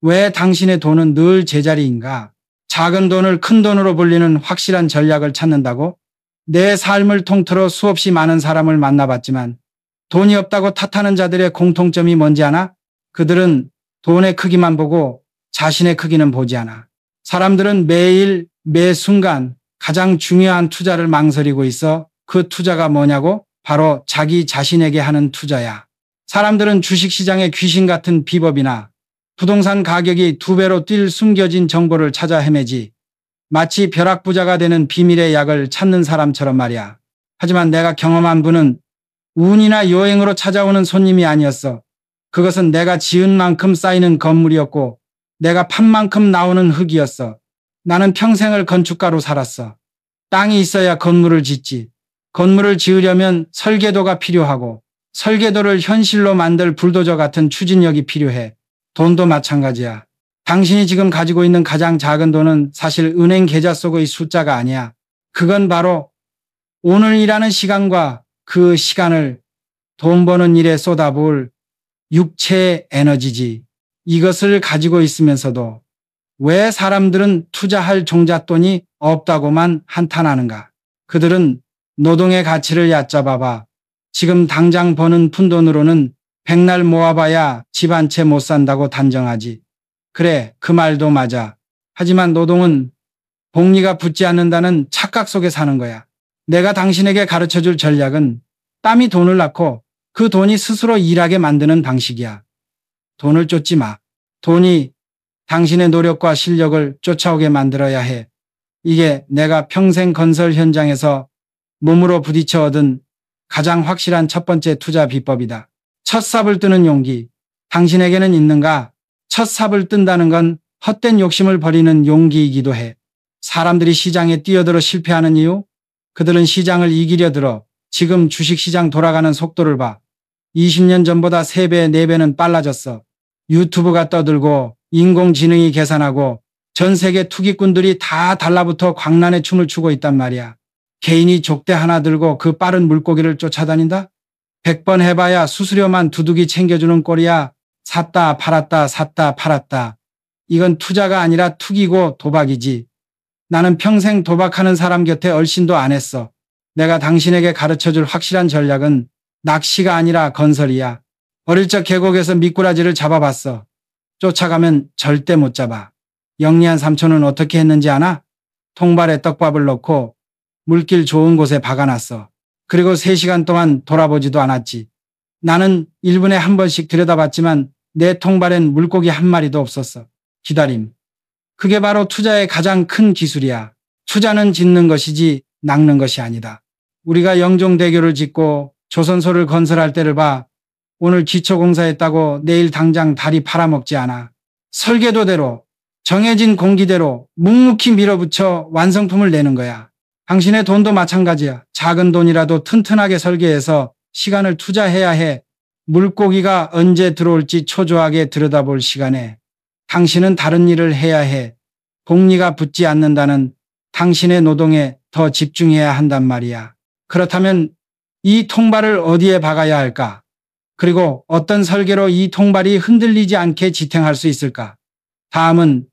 왜 당신의 돈은 늘 제자리인가? 작은 돈을 큰 돈으로 불리는 확실한 전략을 찾는다고? 내 삶을 통틀어 수없이 많은 사람을 만나봤지만 돈이 없다고 탓하는 자들의 공통점이 뭔지 아나? 그들은 돈의 크기만 보고 자신의 크기는 보지 않아. 사람들은 매일 매 순간 가장 중요한 투자를 망설이고 있어. 그 투자가 뭐냐고? 바로 자기 자신에게 하는 투자야. 사람들은 주식시장의 귀신 같은 비법이나 부동산 가격이 2배로 뛸 숨겨진 정보를 찾아 헤매지. 마치 벼락부자가 되는 비밀의 약을 찾는 사람처럼 말이야. 하지만 내가 경험한 분은 운이나 여행으로 찾아오는 손님이 아니었어. 그것은 내가 지은 만큼 쌓이는 건물이었고 내가 판 만큼 나오는 흙이었어. 나는 평생을 건축가로 살았어. 땅이 있어야 건물을 짓지. 건물을 지으려면 설계도가 필요하고 설계도를 현실로 만들 불도저 같은 추진력이 필요해. 돈도 마찬가지야. 당신이 지금 가지고 있는 가장 작은 돈은 사실 은행 계좌 속의 숫자가 아니야. 그건 바로 오늘 일하는 시간과 그 시간을 돈 버는 일에 쏟아부을 육체의 에너지지. 이것을 가지고 있으면서도 왜 사람들은 투자할 종잣돈이 없다고만 한탄하는가? 그들은 노동의 가치를 얕잡아봐. 지금 당장 버는 푼돈으로는 백날 모아봐야 집 한 채 못 산다고 단정하지. 그래, 그 말도 맞아. 하지만 노동은 복리가 붙지 않는다는 착각 속에 사는 거야. 내가 당신에게 가르쳐줄 전략은 땀이 돈을 낳고 그 돈이 스스로 일하게 만드는 방식이야. 돈을 쫓지 마. 돈이 당신의 노력과 실력을 쫓아오게 만들어야 해. 이게 내가 평생 건설 현장에서 몸으로 부딪혀 얻은 가장 확실한 첫 번째 투자 비법이다. 첫 삽을 뜨는 용기. 당신에게는 있는가? 첫 삽을 뜬다는 건 헛된 욕심을 버리는 용기이기도 해. 사람들이 시장에 뛰어들어 실패하는 이유? 그들은 시장을 이기려 들어. 지금 주식시장 돌아가는 속도를 봐. 20년 전보다 3배, 4배는 빨라졌어. 유튜브가 떠들고 인공지능이 계산하고 전 세계 투기꾼들이 다 달라붙어 광란의 춤을 추고 있단 말이야. 개인이 족대 하나 들고 그 빠른 물고기를 쫓아다닌다? 100번 해봐야 수수료만 두둑이 챙겨주는 꼴이야. 샀다 팔았다 샀다 팔았다. 이건 투자가 아니라 투기고 도박이지. 나는 평생 도박하는 사람 곁에 얼씬도 안 했어. 내가 당신에게 가르쳐줄 확실한 전략은 낚시가 아니라 건설이야. 어릴 적 계곡에서 미꾸라지를 잡아봤어. 쫓아가면 절대 못 잡아. 영리한 삼촌은 어떻게 했는지 아나? 통발에 떡밥을 넣고 물길 좋은 곳에 박아놨어. 그리고 3시간 동안 돌아보지도 않았지. 나는 1분에 한 번씩 들여다봤지만 내 통발엔 물고기 한 마리도 없었어. 기다림. 그게 바로 투자의 가장 큰 기술이야. 투자는 짓는 것이지 낚는 것이 아니다. 우리가 영종대교를 짓고 조선소를 건설할 때를 봐. 오늘 기초공사했다고 내일 당장 다리 팔아먹지 않아. 설계도대로 정해진 공기대로 묵묵히 밀어붙여 완성품을 내는 거야. 당신의 돈도 마찬가지야. 작은 돈이라도 튼튼하게 설계해서 시간을 투자해야 해. 물고기가 언제 들어올지 초조하게 들여다볼 시간에 당신은 다른 일을 해야 해. 복리가 붙지 않는다는 당신의 노동에 더 집중해야 한단 말이야. 그렇다면 이 통발을 어디에 박아야 할까? 그리고 어떤 설계로 이 통발이 흔들리지 않게 지탱할 수 있을까? 다음은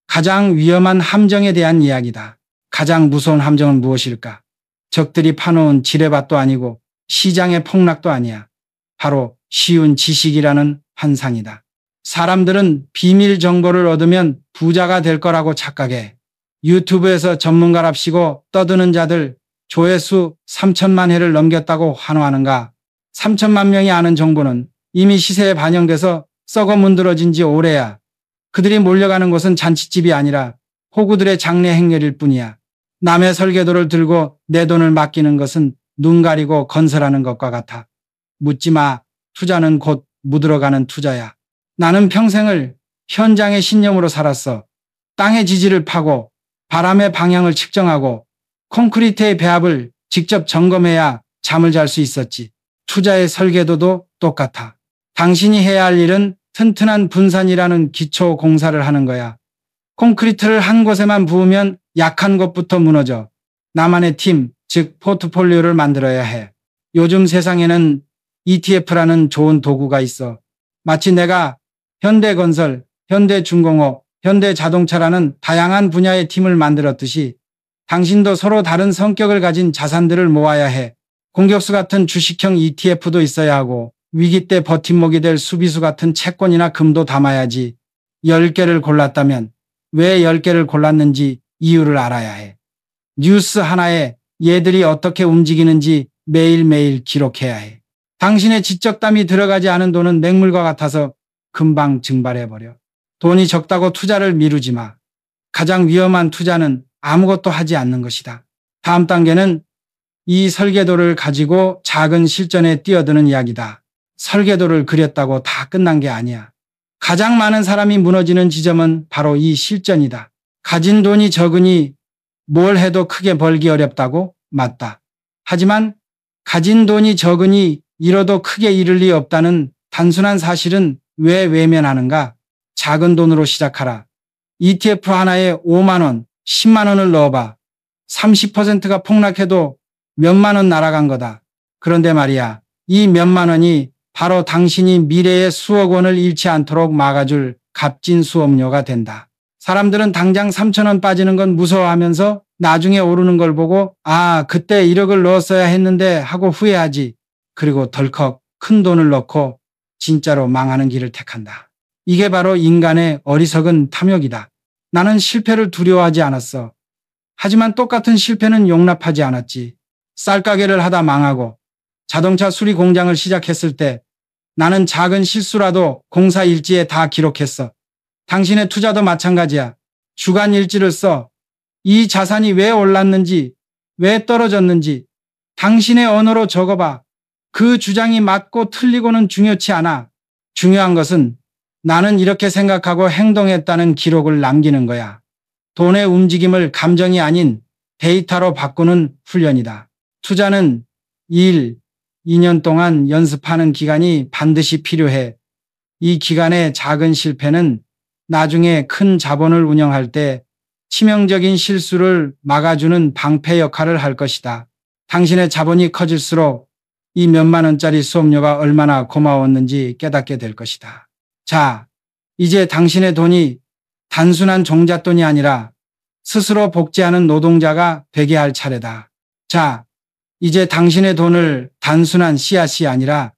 가장 위험한 함정에 대한 이야기다. 가장 무서운 함정은 무엇일까? 적들이 파놓은 지뢰밭도 아니고 시장의 폭락도 아니야. 바로 쉬운 지식이라는 환상이다. 사람들은 비밀 정보를 얻으면 부자가 될 거라고 착각해. 유튜브에서 전문가랍시고 떠드는 자들 조회수 3천만 회를 넘겼다고 환호하는가? 3천만 명이 아는 정보는 이미 시세에 반영돼서 썩어 문드러진 지 오래야. 그들이 몰려가는 곳은 잔칫집이 아니라 호구들의 장례 행렬일 뿐이야. 남의 설계도를 들고 내 돈을 맡기는 것은 눈 가리고 건설하는 것과 같아. 묻지 마. 투자는 곧 묻어가는 투자야. 나는 평생을 현장의 신념으로 살았어. 땅의 지지를 파고 바람의 방향을 측정하고 콘크리트의 배합을 직접 점검해야 잠을 잘 수 있었지. 투자의 설계도도 똑같아. 당신이 해야 할 일은 튼튼한 분산이라는 기초 공사를 하는 거야. 콘크리트를 한 곳에만 부으면 약한 곳부터 무너져. 나만의 팀, 즉 포트폴리오를 만들어야 해. 요즘 세상에는 ETF라는 좋은 도구가 있어. 마치 내가 현대건설, 현대중공업, 현대자동차라는 다양한 분야의 팀을 만들었듯이 당신도 서로 다른 성격을 가진 자산들을 모아야 해. 공격수 같은 주식형 ETF도 있어야 하고 위기 때 버팀목이 될 수비수 같은 채권이나 금도 담아야지. 10개를 골랐다면 왜 10개를 골랐는지 이유를 알아야 해. 뉴스 하나에 얘들이 어떻게 움직이는지 매일매일 기록해야 해. 당신의 지적담이 들어가지 않은 돈은 맹물과 같아서 금방 증발해버려. 돈이 적다고 투자를 미루지 마. 가장 위험한 투자는 아무것도 하지 않는 것이다. 다음 단계는 이 설계도를 가지고 작은 실전에 뛰어드는 이야기다. 설계도를 그렸다고 다 끝난 게 아니야. 가장 많은 사람이 무너지는 지점은 바로 이 실전이다. 가진 돈이 적으니 뭘 해도 크게 벌기 어렵다고? 맞다. 하지만 가진 돈이 적으니 잃어도 크게 잃을 리 없다는 단순한 사실은 왜 외면하는가? 작은 돈으로 시작하라. ETF 하나에 5만 원, 10만 원을 넣어봐. 30%가 폭락해도 몇만 원 날아간 거다. 그런데 말이야, 이 몇만 원이 바로 당신이 미래의 수억 원을 잃지 않도록 막아줄 값진 수업료가 된다. 사람들은 당장 3천 원 빠지는 건 무서워하면서 나중에 오르는 걸 보고 그때 1억을 넣었어야 했는데 하고 후회하지. 그리고 덜컥 큰 돈을 넣고 진짜로 망하는 길을 택한다. 이게 바로 인간의 어리석은 탐욕이다. 나는 실패를 두려워하지 않았어. 하지만 똑같은 실패는 용납하지 않았지. 쌀가게를 하다 망하고 자동차 수리 공장을 시작했을 때 나는 작은 실수라도 공사 일지에 다 기록했어. 당신의 투자도 마찬가지야. 주간 일지를 써. 이 자산이 왜 올랐는지, 왜 떨어졌는지 당신의 언어로 적어봐. 그 주장이 맞고 틀리고는 중요치 않아. 중요한 것은 나는 이렇게 생각하고 행동했다는 기록을 남기는 거야. 돈의 움직임을 감정이 아닌 데이터로 바꾸는 훈련이다. 투자는 1, 2년 동안 연습하는 기간이 반드시 필요해. 이 기간의 작은 실패는 나중에 큰 자본을 운영할 때 치명적인 실수를 막아주는 방패 역할을 할 것이다. 당신의 자본이 커질수록 이 몇만 원짜리 수업료가 얼마나 고마웠는지 깨닫게 될 것이다. 자, 이제 당신의 돈이 단순한 종잣돈이 아니라 스스로 복제하는 노동자가 되게 할 차례다. 자, 이제 당신의 돈을 단순한 씨앗이 아니라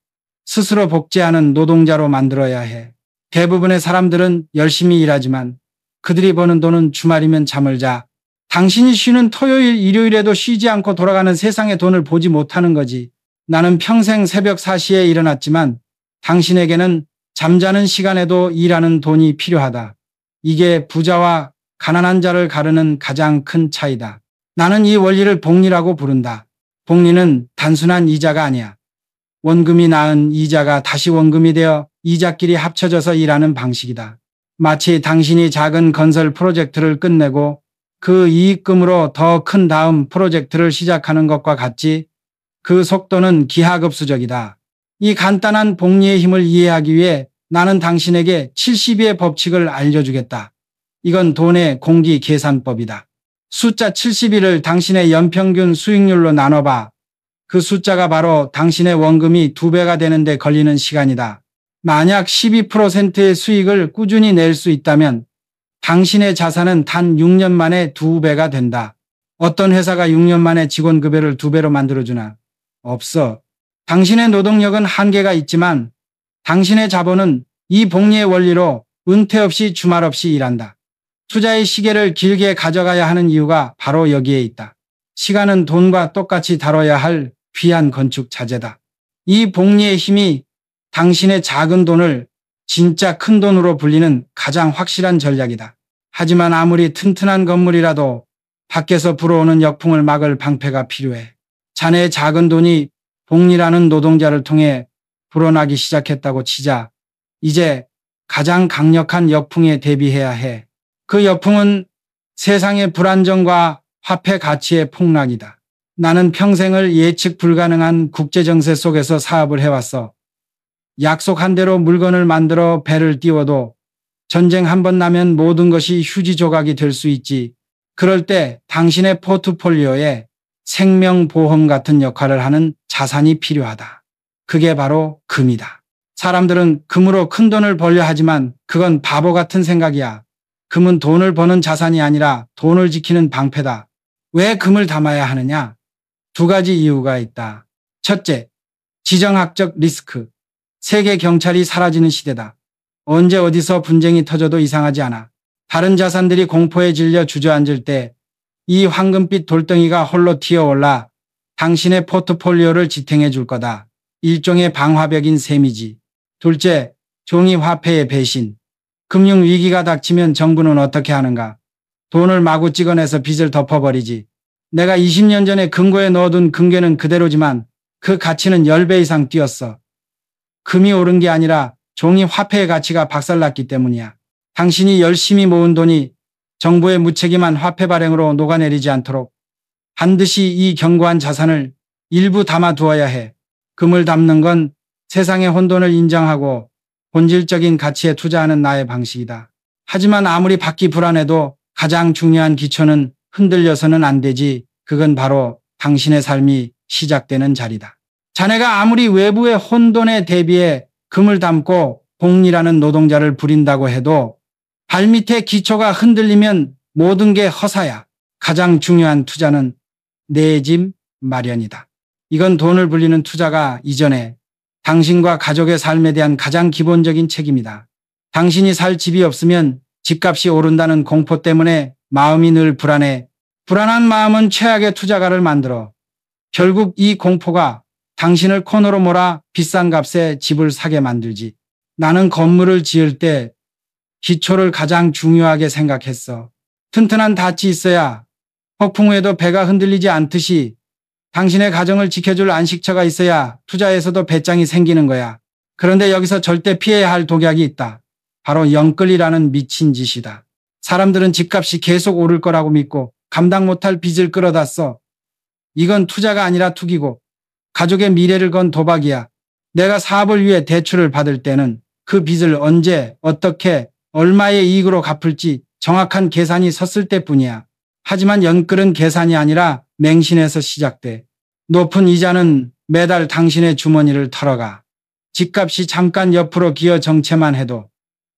스스로 복제하는 노동자로 만들어야 해. 대부분의 사람들은 열심히 일하지만 그들이 버는 돈은 주말이면 잠을 자. 당신이 쉬는 토요일, 일요일에도 쉬지 않고 돌아가는 세상의 돈을 보지 못하는 거지. 나는 평생 새벽 4시에 일어났지만 당신에게는 잠자는 시간에도 일하는 돈이 필요하다. 이게 부자와 가난한 자를 가르는 가장 큰 차이다. 나는 이 원리를 복리라고 부른다. 복리는 단순한 이자가 아니야. 원금이 낳은 이자가 다시 원금이 되어 이자끼리 합쳐져서 일하는 방식이다. 마치 당신이 작은 건설 프로젝트를 끝내고 그 이익금으로 더 큰 다음 프로젝트를 시작하는 것과 같지. 그 속도는 기하급수적이다. 이 간단한 복리의 힘을 이해하기 위해 나는 당신에게 72의 법칙을 알려주겠다. 이건 돈의 공기 계산법이다. 숫자 72를 당신의 연평균 수익률로 나눠봐. 그 숫자가 바로 당신의 원금이 2배가 되는데 걸리는 시간이다. 만약 12%의 수익을 꾸준히 낼 수 있다면 당신의 자산은 단 6년 만에 2배가 된다. 어떤 회사가 6년 만에 직원급여를 2배로 만들어주나? 없어. 당신의 노동력은 한계가 있지만 당신의 자본은 이 복리의 원리로 은퇴 없이 주말 없이 일한다. 투자의 시계를 길게 가져가야 하는 이유가 바로 여기에 있다. 시간은 돈과 똑같이 다뤄야 할 귀한 건축 자재다. 이 복리의 힘이 당신의 작은 돈을 진짜 큰 돈으로 불리는 가장 확실한 전략이다. 하지만 아무리 튼튼한 건물이라도 밖에서 불어오는 역풍을 막을 방패가 필요해. 자네의 작은 돈이 복리라는 노동자를 통해 불어나기 시작했다고 치자. 이제 가장 강력한 역풍에 대비해야 해. 그 역풍은 세상의 불안정과 화폐 가치의 폭락이다. 나는 평생을 예측 불가능한 국제정세 속에서 사업을 해왔어. 약속한 대로 물건을 만들어 배를 띄워도 전쟁 한 번 나면 모든 것이 휴지 조각이 될 수 있지. 그럴 때 당신의 포트폴리오에 생명보험 같은 역할을 하는 자산이 필요하다. 그게 바로 금이다. 사람들은 금으로 큰 돈을 벌려 하지만 그건 바보 같은 생각이야. 금은 돈을 버는 자산이 아니라 돈을 지키는 방패다. 왜 금을 담아야 하느냐? 두 가지 이유가 있다. 첫째, 지정학적 리스크. 세계 경찰이 사라지는 시대다. 언제 어디서 분쟁이 터져도 이상하지 않아. 다른 자산들이 공포에 질려 주저앉을 때 이 황금빛 돌덩이가 홀로 튀어올라 당신의 포트폴리오를 지탱해 줄 거다. 일종의 방화벽인 셈이지. 둘째, 종이 화폐의 배신. 금융 위기가 닥치면 정부는 어떻게 하는가? 돈을 마구 찍어내서 빚을 덮어버리지. 내가 20년 전에 금고에 넣어둔 금괴는 그대로지만 그 가치는 10배 이상 뛰었어. 금이 오른 게 아니라 종이 화폐의 가치가 박살났기 때문이야. 당신이 열심히 모은 돈이 정부의 무책임한 화폐 발행으로 녹아내리지 않도록 반드시 이 견고한 자산을 일부 담아두어야 해. 금을 담는 건 세상의 혼돈을 인정하고 본질적인 가치에 투자하는 나의 방식이다. 하지만 아무리 받기 불안해도 가장 중요한 기초는 흔들려서는 안 되지. 그건 바로 당신의 삶이 시작되는 자리다. 자네가 아무리 외부의 혼돈에 대비해 금을 담고 복리라는 노동자를 부린다고 해도 발밑의 기초가 흔들리면 모든 게 허사야. 가장 중요한 투자는 내 집 마련이다. 이건 돈을 불리는 투자가 이전에 당신과 가족의 삶에 대한 가장 기본적인 책임이다. 당신이 살 집이 없으면 집값이 오른다는 공포 때문에 마음이 늘 불안해. 불안한 마음은 최악의 투자가를 만들어. 결국 이 공포가 당신을 코너로 몰아 비싼 값에 집을 사게 만들지. 나는 건물을 지을 때 기초를 가장 중요하게 생각했어. 튼튼한 닻이 있어야 폭풍 후에도 배가 흔들리지 않듯이 당신의 가정을 지켜줄 안식처가 있어야 투자에서도 배짱이 생기는 거야. 그런데 여기서 절대 피해야 할 독약이 있다. 바로 영끌이라는 미친 짓이다. 사람들은 집값이 계속 오를 거라고 믿고 감당 못할 빚을 끌어다 써. 이건 투자가 아니라 투기고 가족의 미래를 건 도박이야. 내가 사업을 위해 대출을 받을 때는 그 빚을 언제, 어떻게, 얼마의 이익으로 갚을지 정확한 계산이 섰을 때뿐이야. 하지만 연끌은 계산이 아니라 맹신에서 시작돼. 높은 이자는 매달 당신의 주머니를 털어가. 집값이 잠깐 옆으로 기어 정체만 해도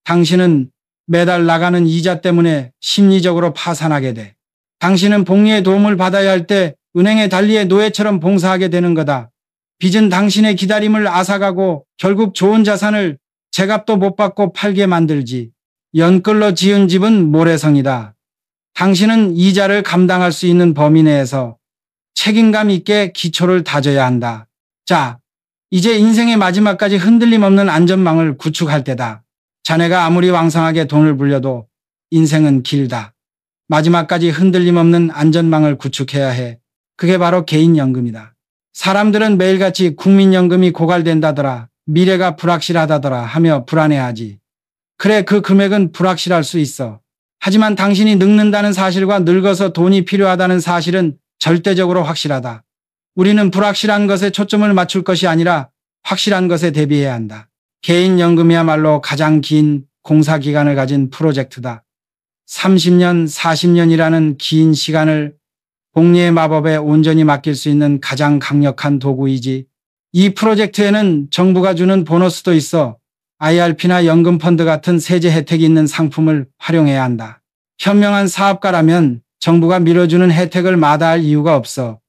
당신은 매달 나가는 이자 때문에 심리적으로 파산하게 돼. 당신은 복리의 도움을 받아야 할 때 은행의 달리의 노예처럼 봉사하게 되는 거다. 빚은 당신의 기다림을 앗아가고 결국 좋은 자산을 제값도 못 받고 팔게 만들지. 연끌로 지은 집은 모래성이다. 당신은 이자를 감당할 수 있는 범위 내에서 책임감 있게 기초를 다져야 한다. 자, 이제 인생의 마지막까지 흔들림 없는 안전망을 구축할 때다. 자네가 아무리 왕성하게 돈을 불려도 인생은 길다. 마지막까지 흔들림 없는 안전망을 구축해야 해. 그게 바로 개인연금이다. 사람들은 매일같이 국민연금이 고갈된다더라, 미래가 불확실하다더라 하며 불안해하지. 그래, 그 금액은 불확실할 수 있어. 하지만 당신이 늙는다는 사실과 늙어서 돈이 필요하다는 사실은 절대적으로 확실하다. 우리는 불확실한 것에 초점을 맞출 것이 아니라 확실한 것에 대비해야 한다. 개인연금이야말로 가장 긴 공사기간을 가진 프로젝트다. 30년, 40년이라는 긴 시간을 복리의 마법에 온전히 맡길 수 있는 가장 강력한 도구이지. 이 프로젝트에는 정부가 주는 보너스도 있어. IRP나 연금펀드 같은 세제 혜택이 있는 상품을 활용해야 한다. 현명한 사업가라면 정부가 밀어주는 혜택을 마다할 이유가 없어.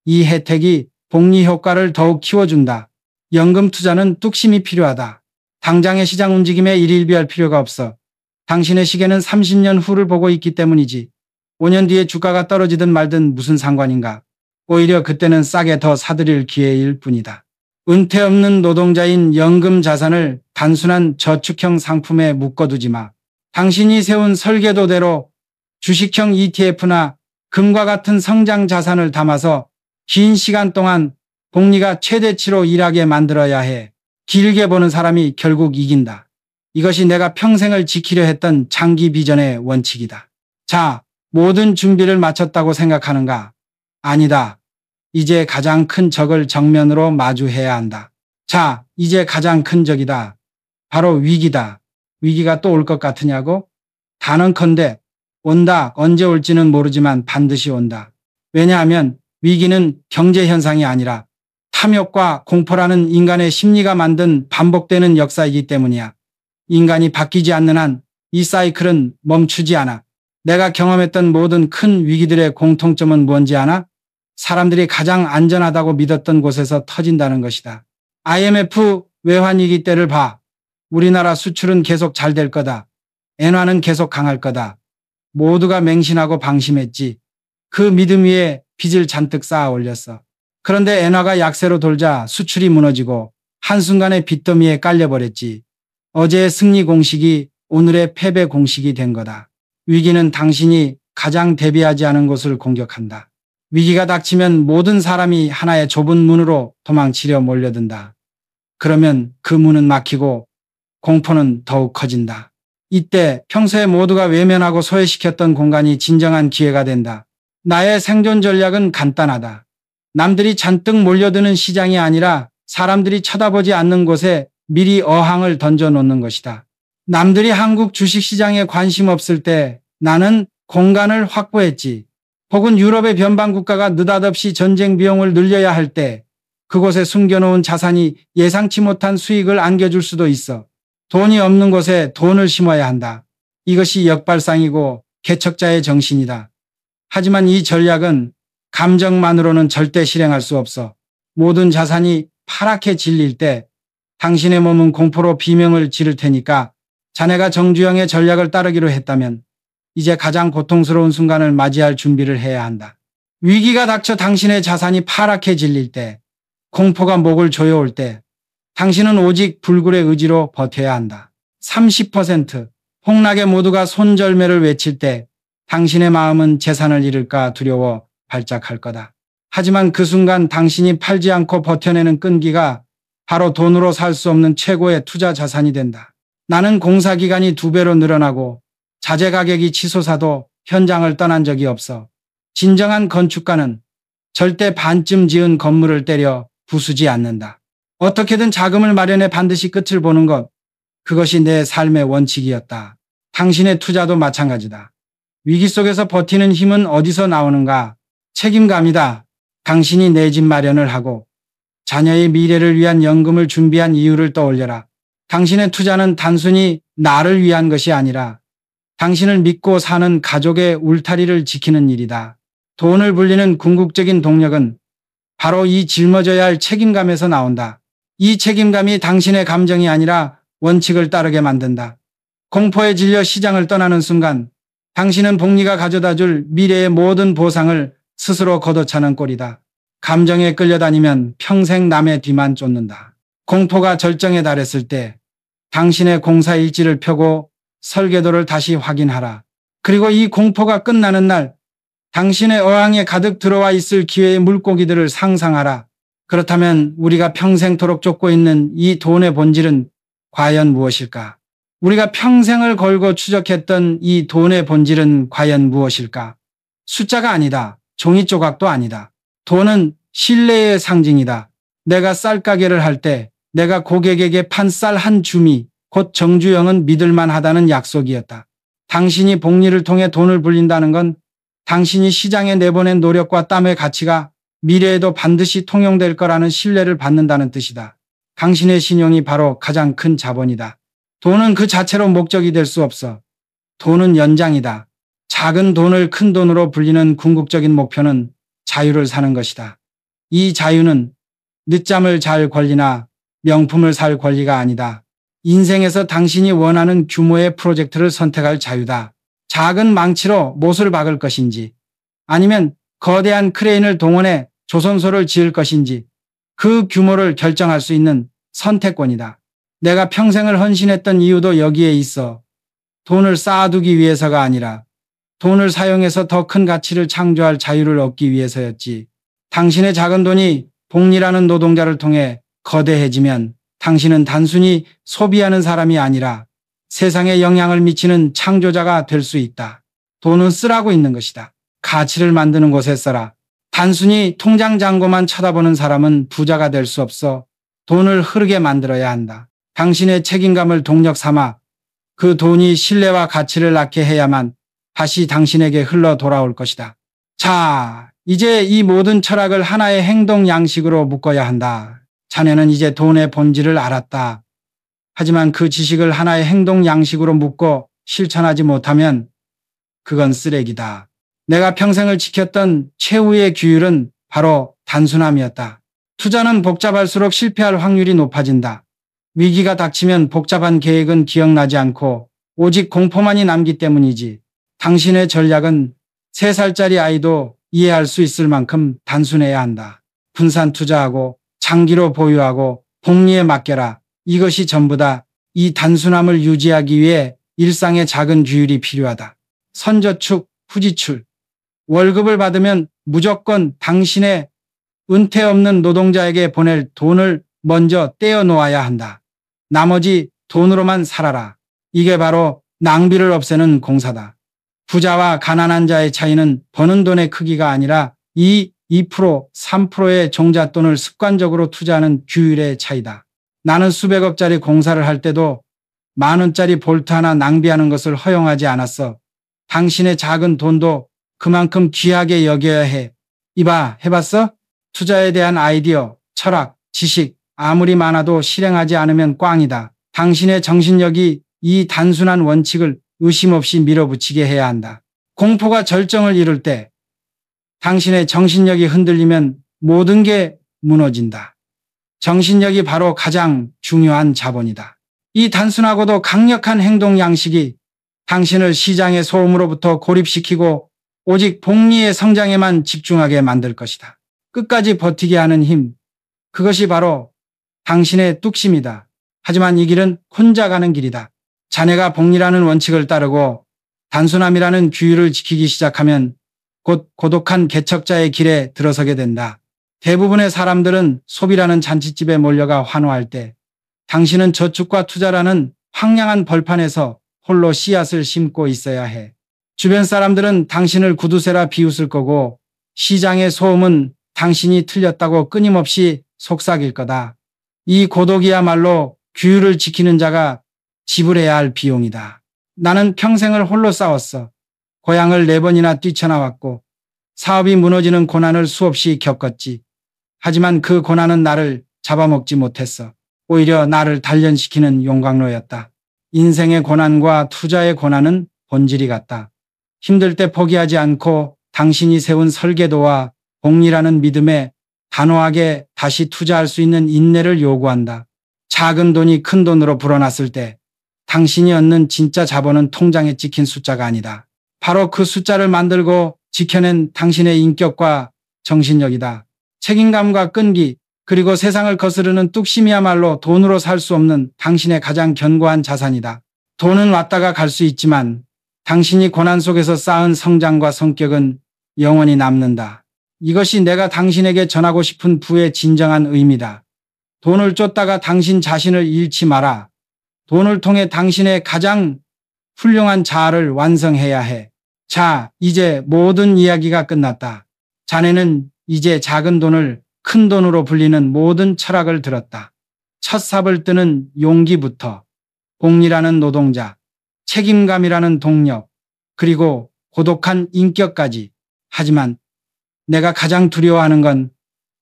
이 혜택이 복리 효과를 더욱 키워준다. 연금 투자는 뚝심이 필요하다. 당장의 시장 움직임에 일일비할 필요가 없어. 당신의 시계는 30년 후를 보고 있기 때문이지. 5년 뒤에 주가가 떨어지든 말든 무슨 상관인가. 오히려 그때는 싸게 더 사들일 기회일 뿐이다. 은퇴 없는 노동자인 연금 자산을 단순한 저축형 상품에 묶어두지 마. 당신이 세운 설계도대로 주식형 ETF나 금과 같은 성장 자산을 담아서 긴 시간 동안 복리가 최대치로 일하게 만들어야 해. 길게 보는 사람이 결국 이긴다. 이것이 내가 평생을 지키려 했던 장기 비전의 원칙이다. 자, 모든 준비를 마쳤다고 생각하는가? 아니다. 이제 가장 큰 적을 정면으로 마주해야 한다. 자, 이제 가장 큰 적이다. 바로 위기다. 위기가 또 올 것 같으냐고? 단언컨대 온다. 언제 올지는 모르지만 반드시 온다. 왜냐하면 위기는 경제 현상이 아니라 탐욕과 공포라는 인간의 심리가 만든 반복되는 역사이기 때문이야. 인간이 바뀌지 않는 한 이 사이클은 멈추지 않아. 내가 경험했던 모든 큰 위기들의 공통점은 뭔지 아나? 사람들이 가장 안전하다고 믿었던 곳에서 터진다는 것이다. IMF 외환위기 때를 봐. 우리나라 수출은 계속 잘 될 거다. 엔화는 계속 강할 거다. 모두가 맹신하고 방심했지. 그 믿음 위에 빚을 잔뜩 쌓아 올렸어. 그런데 엔화가 약세로 돌자 수출이 무너지고 한순간에 빚더미에 깔려버렸지. 어제의 승리 공식이 오늘의 패배 공식이 된 거다. 위기는 당신이 가장 대비하지 않은 곳을 공격한다. 위기가 닥치면 모든 사람이 하나의 좁은 문으로 도망치려 몰려든다. 그러면 그 문은 막히고 공포는 더욱 커진다. 이때 평소에 모두가 외면하고 소외시켰던 공간이 진정한 기회가 된다. 나의 생존 전략은 간단하다. 남들이 잔뜩 몰려드는 시장이 아니라 사람들이 쳐다보지 않는 곳에 미리 어항을 던져놓는 것이다. 남들이 한국 주식시장에 관심 없을 때 나는 공간을 확보했지. 혹은 유럽의 변방국가가 느닷없이 전쟁 비용을 늘려야 할 때 그곳에 숨겨놓은 자산이 예상치 못한 수익을 안겨줄 수도 있어. 돈이 없는 곳에 돈을 심어야 한다. 이것이 역발상이고 개척자의 정신이다. 하지만 이 전략은 감정만으로는 절대 실행할 수 없어. 모든 자산이 파랗게 질릴 때 당신의 몸은 공포로 비명을 지를 테니까 자네가 정주영의 전략을 따르기로 했다면 이제 가장 고통스러운 순간을 맞이할 준비를 해야 한다. 위기가 닥쳐 당신의 자산이 파랗게 질릴 때, 공포가 목을 조여올 때 당신은 오직 불굴의 의지로 버텨야 한다. 30% 폭락에 모두가 손절매를 외칠 때 당신의 마음은 재산을 잃을까 두려워 발작할 거다. 하지만 그 순간 당신이 팔지 않고 버텨내는 끈기가 바로 돈으로 살 수 없는 최고의 투자 자산이 된다. 나는 공사기간이 2배로 늘어나고 자재 가격이 치솟아도 현장을 떠난 적이 없어. 진정한 건축가는 절대 반쯤 지은 건물을 때려 부수지 않는다. 어떻게든 자금을 마련해 반드시 끝을 보는 것, 그것이 내 삶의 원칙이었다. 당신의 투자도 마찬가지다. 위기 속에서 버티는 힘은 어디서 나오는가? 책임감이다. 당신이 내 집 마련을 하고 자녀의 미래를 위한 연금을 준비한 이유를 떠올려라. 당신의 투자는 단순히 나를 위한 것이 아니라 당신을 믿고 사는 가족의 울타리를 지키는 일이다. 돈을 불리는 궁극적인 동력은 바로 이 짊어져야 할 책임감에서 나온다. 이 책임감이 당신의 감정이 아니라 원칙을 따르게 만든다. 공포에 질려 시장을 떠나는 순간 당신은 복리가 가져다줄 미래의 모든 보상을 스스로 걷어차는 꼴이다. 감정에 끌려다니면 평생 남의 뒤만 쫓는다. 공포가 절정에 달했을 때 당신의 공사 일지를 펴고 설계도를 다시 확인하라. 그리고 이 공포가 끝나는 날 당신의 어항에 가득 들어와 있을 기회의 물고기들을 상상하라. 그렇다면 우리가 평생토록 쫓고 있는 이 돈의 본질은 과연 무엇일까? 우리가 평생을 걸고 추적했던 이 돈의 본질은 과연 무엇일까? 숫자가 아니다. 종이 조각도 아니다. 돈은 신뢰의 상징이다. 내가 쌀가게를 할 때 내가 고객에게 판 쌀 한 줌이 곧 정주영은 믿을만 하다는 약속이었다. 당신이 복리를 통해 돈을 불린다는 건 당신이 시장에 내보낸 노력과 땀의 가치가 미래에도 반드시 통용될 거라는 신뢰를 받는다는 뜻이다. 당신의 신용이 바로 가장 큰 자본이다. 돈은 그 자체로 목적이 될 수 없어. 돈은 연장이다. 작은 돈을 큰 돈으로 불리는 궁극적인 목표는 자유를 사는 것이다. 이 자유는 늦잠을 잘 권리나 명품을 살 권리가 아니다. 인생에서 당신이 원하는 규모의 프로젝트를 선택할 자유다. 작은 망치로 못을 박을 것인지 아니면 거대한 크레인을 동원해 조선소를 지을 것인지 그 규모를 결정할 수 있는 선택권이다. 내가 평생을 헌신했던 이유도 여기에 있어. 돈을 쌓아두기 위해서가 아니라 돈을 사용해서 더 큰 가치를 창조할 자유를 얻기 위해서였지. 당신의 작은 돈이 복리라는 노동자를 통해 거대해지면 당신은 단순히 소비하는 사람이 아니라 세상에 영향을 미치는 창조자가 될 수 있다. 돈은 쓰라고 있는 것이다. 가치를 만드는 곳에 써라. 단순히 통장 잔고만 쳐다보는 사람은 부자가 될 수 없어. 돈을 흐르게 만들어야 한다. 당신의 책임감을 동력 삼아 그 돈이 신뢰와 가치를 낳게 해야만 다시 당신에게 흘러 돌아올 것이다. 자, 이제 이 모든 철학을 하나의 행동 양식으로 묶어야 한다. 자네는 이제 돈의 본질을 알았다. 하지만 그 지식을 하나의 행동 양식으로 묶고 실천하지 못하면 그건 쓰레기다. 내가 평생을 지켰던 최후의 규율은 바로 단순함이었다. 투자는 복잡할수록 실패할 확률이 높아진다. 위기가 닥치면 복잡한 계획은 기억나지 않고 오직 공포만이 남기 때문이지. 당신의 전략은 3살짜리 아이도 이해할 수 있을 만큼 단순해야 한다. 분산 투자하고 장기로 보유하고 복리에 맡겨라. 이것이 전부다. 이 단순함을 유지하기 위해 일상의 작은 규율이 필요하다. 선저축, 후지출. 월급을 받으면 무조건 당신의 은퇴 없는 노동자에게 보낼 돈을 먼저 떼어 놓아야 한다. 나머지 돈으로만 살아라. 이게 바로 낭비를 없애는 공사다. 부자와 가난한 자의 차이는 버는 돈의 크기가 아니라 2%, 3%의 종잣돈을 습관적으로 투자하는 규율의 차이다. 나는 수백억짜리 공사를 할 때도 10,000원짜리 볼트 하나 낭비하는 것을 허용하지 않았어. 당신의 작은 돈도 그만큼 귀하게 여겨야 해. 이봐, 해봤어? 투자에 대한 아이디어, 철학, 지식 아무리 많아도 실행하지 않으면 꽝이다. 당신의 정신력이 이 단순한 원칙을 의심 없이 밀어붙이게 해야 한다. 공포가 절정을 이룰 때 당신의 정신력이 흔들리면 모든 게 무너진다. 정신력이 바로 가장 중요한 자본이다. 이 단순하고도 강력한 행동 양식이 당신을 시장의 소음으로부터 고립시키고 오직 복리의 성장에만 집중하게 만들 것이다. 끝까지 버티게 하는 힘, 그것이 바로 당신의 뚝심이다. 하지만 이 길은 혼자 가는 길이다. 자네가 복리라는 원칙을 따르고 단순함이라는 규율을 지키기 시작하면 곧 고독한 개척자의 길에 들어서게 된다. 대부분의 사람들은 소비라는 잔칫집에 몰려가 환호할 때 당신은 저축과 투자라는 황량한 벌판에서 홀로 씨앗을 심고 있어야 해. 주변 사람들은 당신을 구두쇠라 비웃을 거고 시장의 소음은 당신이 틀렸다고 끊임없이 속삭일 거다. 이 고독이야말로 규율을 지키는 자가 지불해야 할 비용이다. 나는 평생을 홀로 싸웠어. 고향을 4번이나 뛰쳐나왔고 사업이 무너지는 고난을 수없이 겪었지. 하지만 그 고난은 나를 잡아먹지 못했어. 오히려 나를 단련시키는 용광로였다. 인생의 고난과 투자의 고난은 본질이 같다. 힘들 때 포기하지 않고 당신이 세운 설계도와 복리라는 믿음에 단호하게 다시 투자할 수 있는 인내를 요구한다. 작은 돈이 큰 돈으로 불어났을 때 당신이 얻는 진짜 자본은 통장에 찍힌 숫자가 아니다. 바로 그 숫자를 만들고 지켜낸 당신의 인격과 정신력이다. 책임감과 끈기, 그리고 세상을 거스르는 뚝심이야말로 돈으로 살 수 없는 당신의 가장 견고한 자산이다. 돈은 왔다가 갈 수 있지만 당신이 고난 속에서 쌓은 성장과 성격은 영원히 남는다. 이것이 내가 당신에게 전하고 싶은 부의 진정한 의미다. 돈을 쫓다가 당신 자신을 잃지 마라. 돈을 통해 당신의 가장 훌륭한 자아를 완성해야 해. 자, 이제 모든 이야기가 끝났다. 자네는 이제 작은 돈을 큰 돈으로 불리는 모든 철학을 들었다. 첫 삽을 뜨는 용기부터 복리라는 노동자, 책임감이라는 동력, 그리고 고독한 인격까지. 하지만 내가 가장 두려워하는 건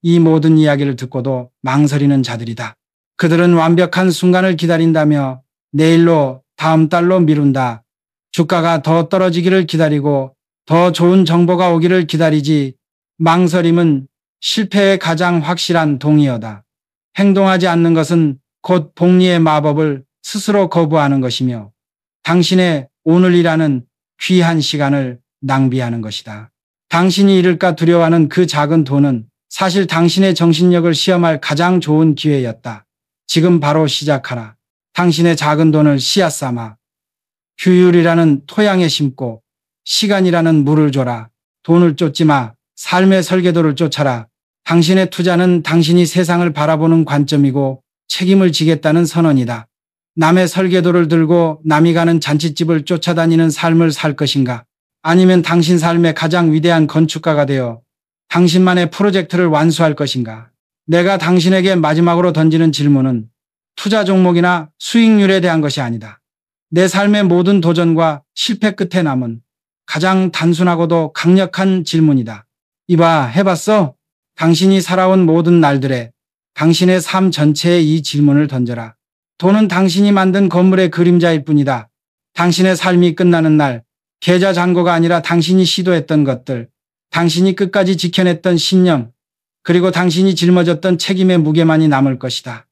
이 모든 이야기를 듣고도 망설이는 자들이다. 그들은 완벽한 순간을 기다린다며 내일로, 다음 달로 미룬다. 주가가 더 떨어지기를 기다리고 더 좋은 정보가 오기를 기다리지. 망설임은 실패의 가장 확실한 동의어다. 행동하지 않는 것은 곧 복리의 마법을 스스로 거부하는 것이며 당신의 오늘이라는 귀한 시간을 낭비하는 것이다. 당신이 잃을까 두려워하는 그 작은 돈은 사실 당신의 정신력을 시험할 가장 좋은 기회였다. 지금 바로 시작하라. 당신의 작은 돈을 씨앗 삼아 규율이라는 토양에 심고 시간이라는 물을 줘라. 돈을 쫓지 마. 삶의 설계도를 쫓아라. 당신의 투자는 당신이 세상을 바라보는 관점이고 책임을 지겠다는 선언이다. 남의 설계도를 들고 남이 가는 잔칫집을 쫓아다니는 삶을 살 것인가? 아니면 당신 삶의 가장 위대한 건축가가 되어 당신만의 프로젝트를 완수할 것인가? 내가 당신에게 마지막으로 던지는 질문은 투자 종목이나 수익률에 대한 것이 아니다. 내 삶의 모든 도전과 실패 끝에 남은 가장 단순하고도 강력한 질문이다. 이봐, 해봤어? 당신이 살아온 모든 날들에 당신의 삶 전체에 이 질문을 던져라. 돈은 당신이 만든 건물의 그림자일 뿐이다. 당신의 삶이 끝나는 날, 계좌 잔고가 아니라 당신이 시도했던 것들, 당신이 끝까지 지켜냈던 신념, 그리고 당신이 짊어졌던 책임의 무게만이 남을 것이다.